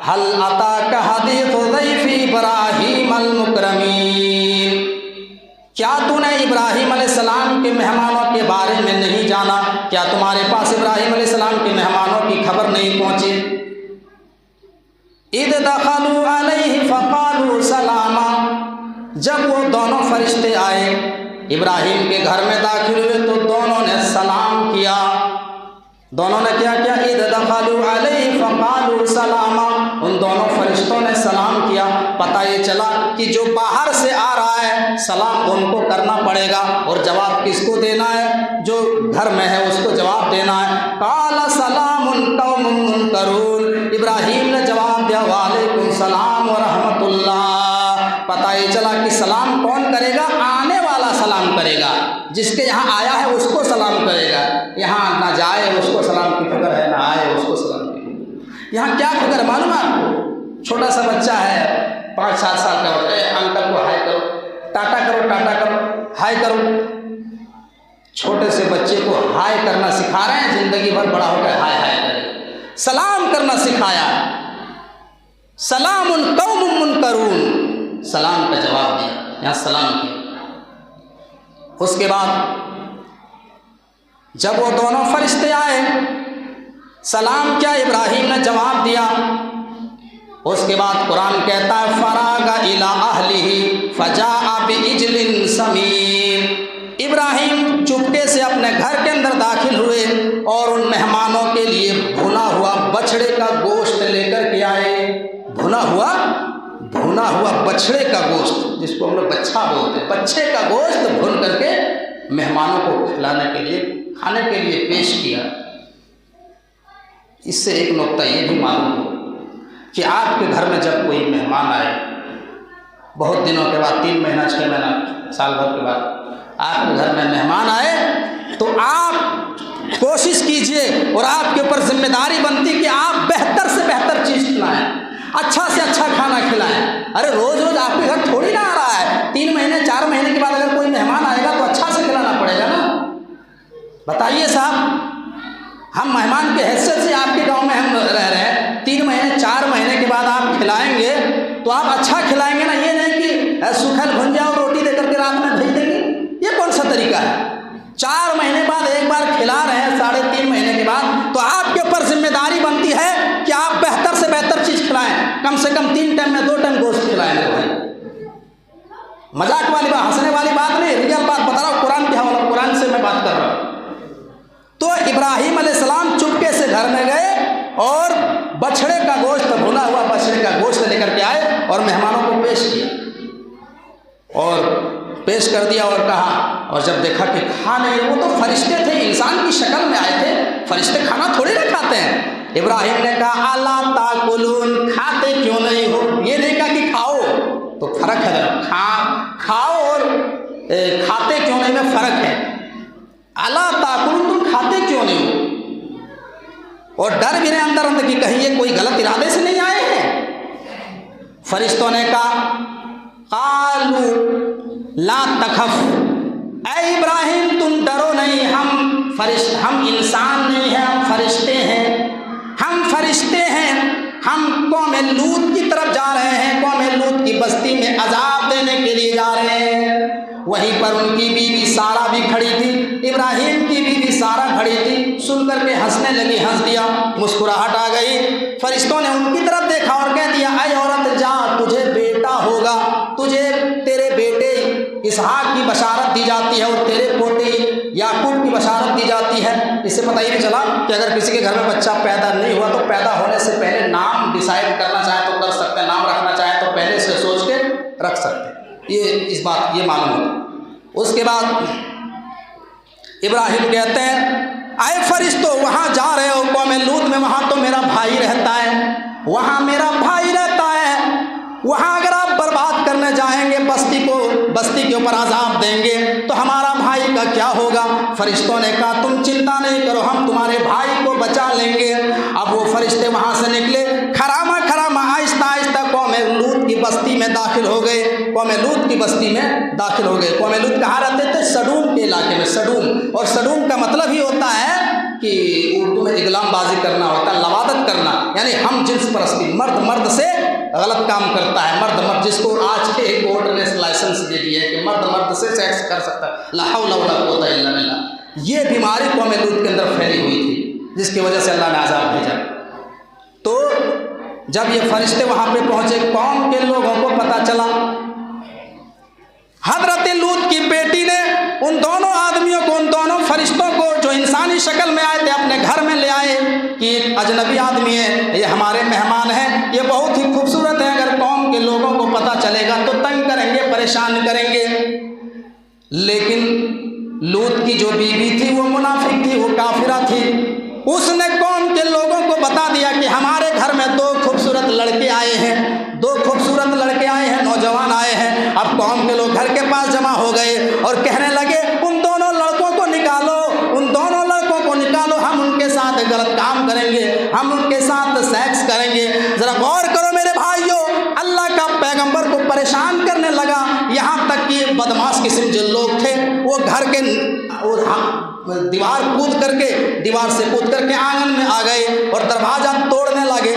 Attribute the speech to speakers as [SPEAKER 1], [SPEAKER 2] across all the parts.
[SPEAKER 1] हल अताका हदीसु ज़ैफ़ी इब्राहीम अल मुकरमीन, क्या तूने इब्राहीम अलैहिस्सलाम के मेहमानों के बारे में नहीं जाना? क्या तुम्हारे पास इब्राहीम अलैहिस्सलाम के मेहमानों की खबर नहीं पहुंची? इद दखलू अलैहि फ़क़ालू सलामा, जब वो दोनों फरिश्ते आए इब्राहीम के घर में दाखिल हुए तो दोनों ने सलाम किया। दोनों ने क्या किया? इद दखलू अलैहि फ़क़ालू सलामा, उन दोनों फरिश्तों ने सलाम किया। पता ये चला कि जो बाहर से आ रहा है सलाम उनको करना पड़ेगा और जवाब किसको देना है? जो घर में है उसको जवाब देना है। क़ाल सलामुन क़ौमुन मुनकरून, इब्राहीम ने जवाब दिया वालेकुम सलाम व रहमतुल्लाह। पता ये चला कि सलाम कौन करेगा? आने वाला सलाम करेगा, जिसके यहाँ आया है उसको सलाम करेगा। यहाँ ना जाए उसको सलाम की फिक्र है, ना आए उसको सलाम की फिक्र। यहाँ क्या फिक्र है मालूम है आपको? छोटा सा बच्चा है 5-7 साल का, अंकल को हाय करो, टाटा करो, टाटा करो, हाय करो। छोटे से बच्चे को हाय करना सिखा रहे हैं, जिंदगी भर बड़ा होकर हाय हाय करेगा। सलाम करना सिखाया, सलामुन कौमुन मुनकरून, सलाम का जवाब दिया, यहाँ सलाम किया। उसके बाद जब वो दोनों फरिश्ते आए सलाम किया, इब्राहीम ने जवाब दिया। उसके बाद कुरान कहता है फरागा इला अहलिही फजाअ बिइज्लिन समीन, इब्राहीम चुपके से अपने घर के अंदर दाखिल हुए और उन मेहमानों के लिए भुना हुआ बछड़े का गोश्त लेकर के आए। भुना हुआ बछड़े का गोश्त, जिसको हम लोग बच्छा बोलते हैं, बच्चे का गोश्त भून करके मेहमानों को खिलाने के लिए, खाने के लिए पेश किया। इससे एक नुक्ता ये भी मालूम हो कि आपके घर में जब कोई मेहमान आए, बहुत दिनों के बाद, 3 महीना 6 महीना साल भर के बाद आपके घर में मेहमान आए, तो आप कोशिश कीजिए और आपके ऊपर जिम्मेदारी बनती कि आप बेहतर से बेहतर चीज़ खिलाएं, अच्छा से अच्छा खाना खिलाएं। अरे रोज़ रोज़ आपके घर थोड़ी ना आ रहा है, 3 महीने 4 महीने के बाद अगर कोई मेहमान आएगा तो अच्छा से खिलाना पड़ेगा ना। बताइए साहब, हम मेहमान के हैसियत से आपके गांव में हम रह रहे हैं, 3 महीने 4 महीने के बाद आप खिलाएंगे तो आप अच्छा खिलाएंगे ना, ये नहीं कि सूखल भुंजिया और रोटी देकर के रात में भेज देंगे। ये कौन सा तरीका है? 4 महीने बाद एक बार खिला रहे हैं, 3.5 महीने के बाद, तो आपके ऊपर जिम्मेदारी बनती है कि आप बेहतर से बेहतर चीज़ खिलाएं, कम से कम 3 टाइम में 2 टाइम गोश्त खिलाएंगे। भाई मजाक वाली बात, हंसने वाली बात नहीं, रियल बात बता रहा हूँ, कुरान के हवाले, कुरान से मैं बात कर रहा हूँ। तो इब्राहीम अलैहिस्सलाम चुपके से घर में गए और बछड़े का गोश्त, भुना हुआ बछड़े का गोश्त लेकर के आए और मेहमानों को पेश किया और पेश कर दिया और कहा, और जब देखा कि खा नहीं, वो तो फरिश्ते थे, इंसान की शक्ल में आए थे, फरिश्ते खाना थोड़ी ना खाते हैं। इब्राहीम ने कहा अला ताकुलून, खाते क्यों नहीं हो? ये नहीं कहा कि खाओ, तो फर्क है, खाओ और खाते क्यों नहीं में फर्क है। अला ताकुलून, तुम खाते क्यों नहीं हो? और डर भी नहीं अंदर अंदर कि कहीं ये कोई गलत इरादे से नहीं आए हैं। फरिश्तों ने कहा कालू ला तखफ, ऐ इब्राहिम तुम डरो नहीं, हम इंसान नहीं हैं, हम फरिश्ते हैं, हम कौम लूत की तरफ जा रहे हैं, कौम लूत की बस्ती में अजाब देने के लिए जा रहे हैं। वहीं पर उनकी बीवी सारा भी खड़ी थी, इब्राहिम की बीवी सारा खड़ी थी, सुन करके हंसने लगी, हंस दिया, मुस्कुराहट आ गई। फरिश्तों ने उनकी तरफ देखा और कह दिया ऐ औरत जा, तुझे बेटा होगा, तुझे तेरे बेटे इसहाक की बशारत दी जाती है और तेरे पोते याकूब की बशारत दी जाती है। इससे पता ही नहीं चला कि अगर किसी के घर में बच्चा पैदा नहीं हुआ तो पैदा होने से पहले नाम डिसाइड करना चाहे तो कर सकते हैं, नाम रखना चाहे तो पहले से सोच के रख सकते हैं। ये मालूम होता। उसके बाद इब्राहिम कहते हैं आए फरिश्तों, वहाँ जा रहे हो कौम लूत में, वहाँ तो मेरा भाई रहता है, वहाँ मेरा भाई रहता है, वहाँ अगर आप बर्बाद करने जाएंगे, बस्ती के ऊपर अजाब देंगे तो हमारा भाई का क्या होगा? फरिश्तों ने कहा तुम चिंता नहीं करो, हम तुम्हारे भाई को बचा लेंगे। अब वो फरिश्ते वहाँ से निकले, खरामा आहिस्ता आहिस्ता कौम लूत की बस्ती में दाखिल हो गए। कौम लूत कहाँ रहते थे? सडूम के इलाके में। सडूम, और सडूम का मतलब ही होता है कि उर्दू में इगलामबाजी करना होता है, लवादत करना, यानी हम जिन्स परस्ती, मर्द मर्द से गलत काम करता है, मर्द मर्द, जिसको आज के कोर्ट ने लाइसेंस दे दिया है कि मर्द मर्द से सेक्स कर सकता है, ला हौला वला कुव्वता इल्ला बिल्लाह। ये बीमारी कौम लूत के अंदर फैली हुई थी, जिसकी वजह से अल्लाह ने अज़ाब भेजा। तो जब ये फरिश्ते वहाँ पे पहुँचे, कौम के लोगों को पता चला, हजरत लूत की बेटी ने उन दोनों आदमियों को, उन दोनों फरिश्तों को जो इंसानी शक्ल में आए थे, अपने घर में ले आए कि एक अजनबी आदमी है, ये हमारे मेहमान हैं, ये बहुत ही खूबसूरत है, अगर कौम के लोगों को पता चलेगा तो तंग करेंगे, परेशान करेंगे। लेकिन लूत की जो बीवी थी वो मुनाफिक थी, वो काफिरा थी। उसने कौम के लोगों को बता दिया कि हमारे घर में दो खूबसूरत लड़के आए हैं, दो खूबसूरत लड़के आए हैं, नौजवान आए हैं। अब कौम के लोग घर के पास जमा हो गए और कहने लगे उन दोनों लड़कों को निकालो, उन दोनों लड़कों को निकालो, हम उनके साथ गलत काम करेंगे, हम उनके साथ सेक्स करेंगे। जरा गौर करो मेरे भाइयों, अल्लाह का पैगंबर को परेशान करने लगा, यहाँ तक कि बदमाश किस्म जो लोग थे वो घर के दीवार से कूद करके आंगन में आ गए और दरवाजा तोड़ने लगे।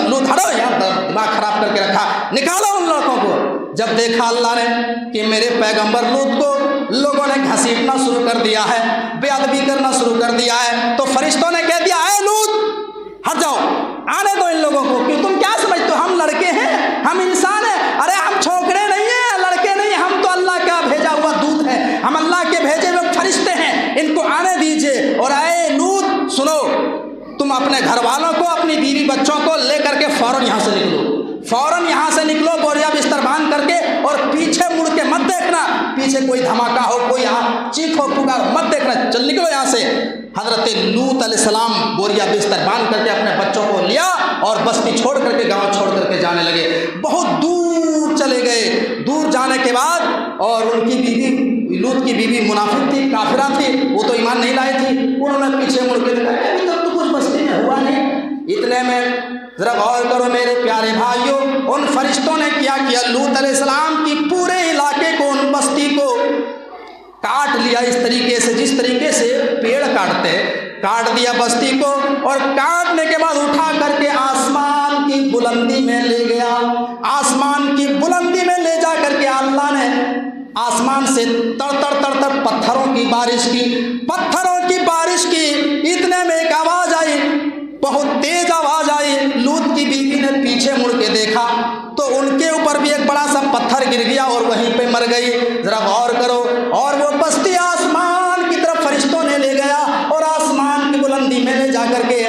[SPEAKER 1] लूत हटो, यहाँ दिमाग खराब करके रखा, निकालो उन लड़कों को। जब देखा अल्लाह ने कि मेरे पैगंबर लूत को लोगों ने घसीटना शुरू कर दिया है, बेअदबी करना शुरू कर दिया है, तो फरिश्तों ने कह दिया, ऐ लूत हट जाओ, आने दो इन लोगों को, कि तुम क्या समझते हो हम लड़के हैं, हम इंसान हैं? अरे हम छोकरे नहीं हैं, लड़के नहीं, हम तो अल्लाह का भेजा हुआ दूत है, हम अल्लाह के भेजे हुए फरिश्ते हैं, इनको आने दीजिए। और ऐ लूत सुनो, तुम अपने घर वालों को, अपनी बीवी बच्चों को लेकर के फौरन यहाँ से निकलो, फौरन यहाँ से निकलो, बोरिया बिस्तर बांध करके, और पीछे मुड़ के मत देखना, पीछे कोई धमाका हो, कोई यहाँ चीख हो पुकार, मत देखना, चल निकलो यहाँ से। हजरत लूत अलैहिस्सलाम बोरिया बिस्तर बांध करके अपने बच्चों को लिया और बस्ती छोड़ करके, गांव छोड़ करके जाने लगे। बहुत दूर चले गए। दूर जाने के बाद, और उनकी बीवी, लूत की बीवी मुनाफिक थी, काफिरा थी, वो तो ईमान नहीं लाई थी, उन्होंने पीछे मुड़ के देखा, अभी तक तो कुछ बस्ती में हुआ नहीं। इतने में जरा गौर करो मेरे प्यारे भाइयों, उन फरिश्तों ने क्या किया, लूत अलैहिस्सलाम की पूरे इलाके को, उन बस्ती को काट लिया, इस तरीके से जिस तरीके से पेड़ काटते, काट दिया बस्ती को, और काटने के बाद उठा करके आसमान की बुलंदी में ले गया। आसमान की बुलंदी में ले जा करके अल्लाह ने आसमान से तड़ तड़ तड़ तड़ पत्थरों की बारिश की, पत्थरों की बारिश की। इतने में एक आवाज आई, बहुत तेज आवाज आई। लूत की बीवी ने पीछे मुड़ के देखा तो उनके ऊपर भी एक बड़ा सा पत्थर गिर गया और वहीं पे मर गई। जरा गौर करो, और वो बस्ती आसमान की तरफ फरिश्तों ने ले गया और आसमान की बुलंदी में ले जाकर के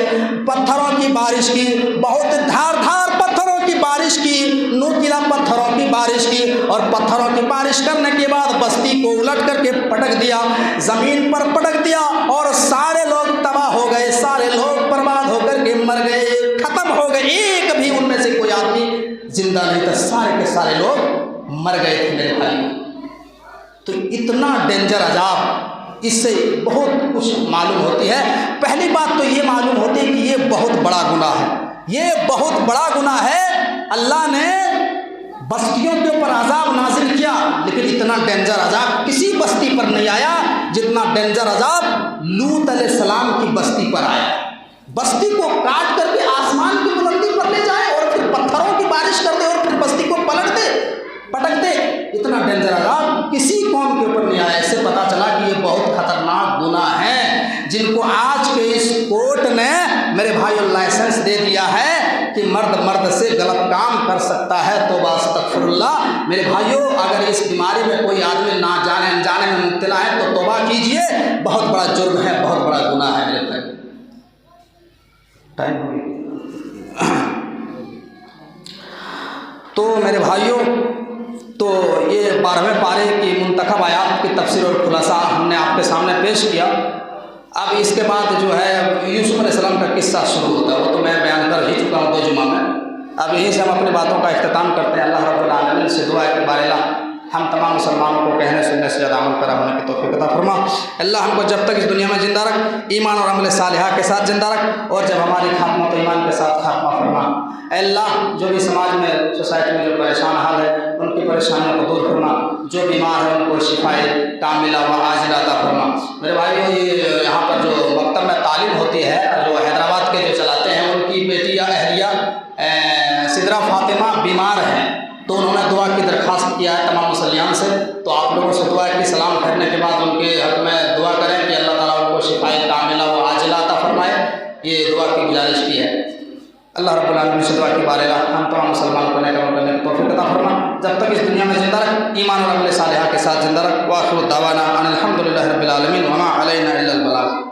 [SPEAKER 1] पत्थरों की बारिश की, बहुत धारदार पत्थरों की बारिश की, नोकीला पत्थरों की बारिश की। और पत्थरों की बारिश करने के बाद बस्ती को उलट करके पटक दिया, जमीन पर पटक दिया, और सारे लोग तबाह हो गए, सारे लोग बर्बाद होकर के मर गए, खत्म हो गए। एक भी उनमें से कोई आदमी जिंदा नहीं था, सारे के सारे लोग मर गए थे मेरे भाई। तो इतना डेंजर अजाब, इससे बहुत कुछ मालूम होती है। पहली बात तो ये मालूम होती है कि ये बहुत बड़ा गुनाह है, ये बहुत बड़ा गुनाह है। अल्लाह ने बस्तियों के ऊपर अजाब नाजिल किया, लेकिन इतना डेंजर अजाब किसी बस्ती पर नहीं आया जितना डेंजर अजाब लूत अलैहिस्सलाम की बस्ती पर आया। बस्ती को काट करके आसमान की बुलंदी पर ले जाए और फिर पत्थरों की बारिश कर दे और फिर बस्ती को पलट दे, पटक दे। इतना डेंजर अजाब किसी कौम के ऊपर नहीं आया। इससे पता चला कि ये बहुत खतरनाक गुनाह है, जिनको आज के इस कोर्ट ने मेरे भाइयों लाइसेंस दे दिया है कि मर्द मर्द से गलत काम कर सकता है। तौबा अस्तगफिरुल्लाह। मेरे भाइयों, अगर इस बीमारी में कोई आदमी ना जाने अनजाने में मुब्तला है तो तौबा कीजिए, बहुत बड़ा जुर्म है, बहुत बड़ा गुनाह है मेरे भाई। टाइम हो गया। तो मेरे भाइयों, तो ये 12वें पारे की मुंतखब आयात की तफसीर और खुलासा हमने आपके सामने पेश किया। अब इसके बाद जो है यूसुफ अलैहिस्सलाम का किस्सा शुरू होता है, वो तो मैं बयान कर ही चुका हूँ 2 जुमा में। अब यहीं से हम अपनी बातों का इख्तिताम करते हैं। अल्लाह रब्बुल आलमीन से दुआ है कि बारिला हम तमाम मुसलमानों को कहने सुनने से ज़्यादा अमल करा होने की तौफीक अता फरमा। अल्लाह हमको जब तक इस दुनिया में ज़िंदा रख, ईमान और अमल सालिहा के साथ ज़िंदा रख, और जब हमारी खात्मा तो ईमान के साथ खात्मा फरमा। अल्लाह जो भी समाज में सोसाइटी में जो परेशान हाल है उनकी परेशानियों को दूर फरमा, जो बीमार है उनको शिफाए कामिला व आजिला अता फरमा। मेरे भाइयों, ये यहाँ पर जो मकतब में तालीम होती है, जो हैदराबाद के जो चलाते हैं, उनकी बेटी अहलिया सिदरा फातिमा बीमार हैं, तो उन्होंने दुआ की दरख्वास्त किया है तमाम मुसलियान से। तो आप लोगों से दुआ है कि सलाम करने के बाद उनके हक़ में दुआ करें कि अल्लाह ताला उनको शिफाए कामिला व आजिला अता फरमाए। ये दुआ की गुजारिश की है। अल्लाह रब्बुल आलमीन से दुआ की बारेगा हम तमाम मुसलमानों को नेक अमल करने की तौफीक अता फरमा। जब तक इस दुनिया में जिंदा रख, ईमान और अमल सालिहा के साथ जिंदा रख। व आखिरु दावाना अनिल हम्दुलिल्लाहि रब्बिल आलमीन व मा अलैना इल्लल बलाग।